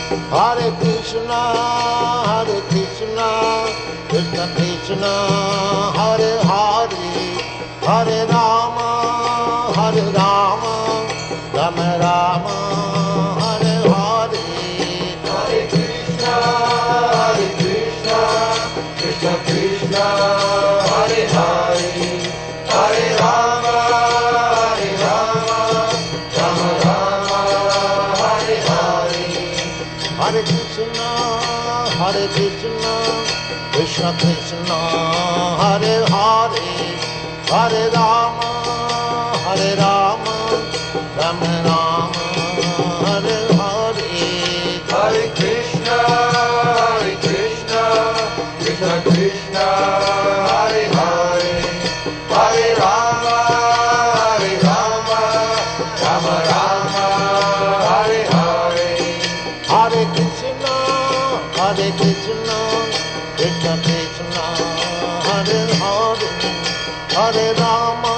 Hare Krishna, Krishna Krishna, Hare Hare, Hare Rama, Rama Rama, Hare Hare. Hare Krishna, Krishna Krishna, Hare Hare, Hare Rama, Rama Rama, Hare Hare. Hare Krishna, Krishna Krishna, Hare Hare, Hare Rama, Rama Rama, Hare Hare. Hare Krishna, Krishna Krishna, Hare Hare, Hare Rama, Rama Rama, Hare Hare. Hare Krishna, Krishna Krishna, Hare Hare, Hare Rama,